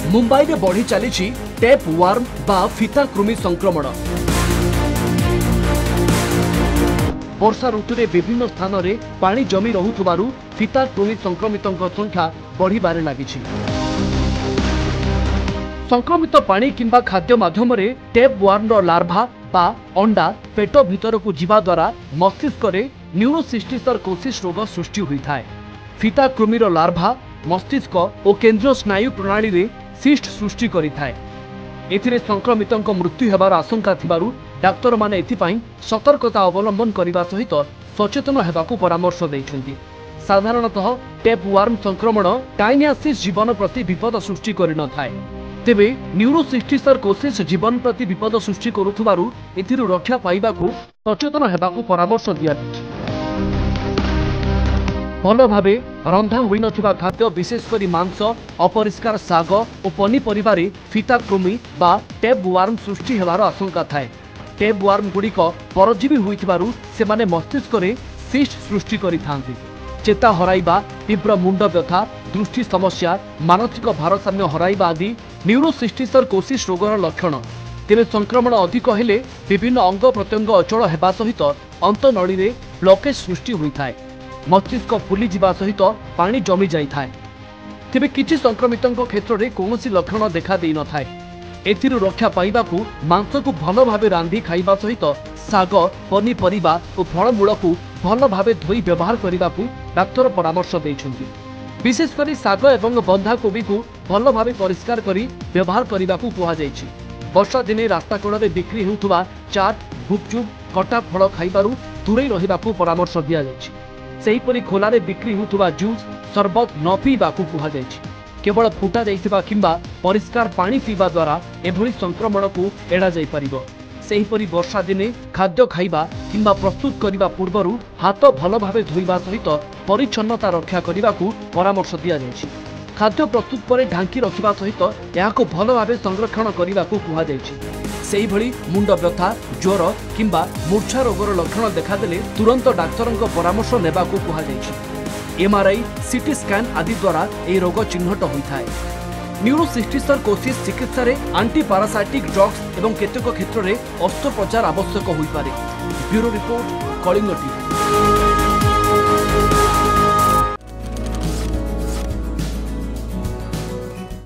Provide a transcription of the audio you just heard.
मुंबई में बढ़ी चली टेप वार्म बा फिता कृमि संक्रमण। वर्षा ऋतु में विभिन्न स्थान में पानी जमी रहुथुबारु फिता कृमि संक्रमितों संख्या बढ़िबारे लागिछि। संक्रमित पानी किंबा खाद्य माध्यम टेप वार्म रो लार्भा बा अंडा पेट भीतर को जीवा द्वारा मस्तिष्क रे न्यूरोसिस्टिसर कोशिश रोग सृष्टि होइथाय। फिता कृमि रो लार्भा मस्तिष्क और केंद्रीय स्नायु प्रणाली रे सिस्ट सृष्टि करिथाय। एथिरे संक्रमितों मृत्यु हेबार आशंका थिबारु डाक्तर माने एथिपाई सतर्कता अवलंबन करने सहित सचेतन हेबाकु परामर्श दैछन्ति। साधारणतः टेप वार्म संक्रमण टाइनियासिस जीवन प्रति विपद सृष्टि करिन थाए, तेबे न्यूरोसिस्टिसर कोशिश जीवन प्रति विपद सृष्टि करुथुबारु एथिरु रक्षा पाइबाकु सचेतन हेबाकु परामर्श दियाଯାଇଛି। भल भावे रंधा होई नथिबा खाद्य विशेषकर मांस, अपरिष्कार साग और पनीपरिबारे फिता कृमि बा टेप वार्म सृष्टि हेबार आशंका थाए। टेप वार्म गुड़िक परजीवी होइथिबारु सेमाने मस्तिष्क रे सिस्ट सृष्टि करिथांती। चेता हराइबा, तीव्र मुंड व्यथा, दृष्टि समस्या, मानसिक भारसाम्य हराइबा आदि न्यूरोसिस्टिसर कोशिश रोगर लक्षण। तेरे संक्रमण अधिक हेले विभिन्न अंग प्रत्यंग अचल हेबा सहित अंतनळी रे ब्लॉकेज सृष्टि होइथाय। मस्तिष्क फुली जीवा सहित पानी जमी जाइथाय। तेबे किछि संक्रमितों क्षेत्र में कौनसी लक्षण देखा देई न थाए। एथिरु रक्षा पाइबाकु मांस को भल भावे रांधी खाइबा सहित साग, पनीपरिबा और फलमूल को भल भावे धोई व्यवहार करने डाक्तर परामर्श दैछन्ति। विशेषकर साग एवं बंधाकोबी को भल भावे परिष्कार करी व्यवहार करने को कुहाଯାଇଛି। वर्षा दिने रास्ता कोण में बिक्री हेउथुबा चाट, गुपचुप, कटा फल खाइबारु दूरे रहिबाकु परामर्श दिया जायछि। सेहीपरि खोलारे बिक्री होउथुबा जूस, सरबत न पीबाकु कुहाଯାଇଛି। केवल फुटा जाइथिबा किंबा परिष्कार पानी पीवा द्वारा एभली संक्रमण को एड़ा जाई परिबो। सेहीपरि वर्षा दिने खाद्य खाइबा किंबा प्रस्तुत करिबा पूर्वरु हाथ भल भावे धोइबा सहित परिच्छन्नता रक्षा करिबाकु परामर्श दिया जायछि। खाद्य प्रस्तुत पर ढांकी रखिबा सहित याको भल भावे संरक्षण करिबाकु कुहाଯାଇଛି। सेहीभଳି मुंड व्यथा, ज्वर किंबा मूर्छा रोगर लक्षण देखादेले तुरंत डाक्तरंक परामर्श नेबाकु कुहाଯାଇଛି। एमआरआई, सीटी स्कैन आदि द्वारा ए रोग चिन्हट होइथाय। न्यूरोसिस्टिसर कोशिश चिकित्सा रे एंटी पैरासाइटिक ड्रग्स एवं केतेक क्षेत्र में अस्त्रोपचार आवश्यक होइपारे। Bureau report, Kalinga TV.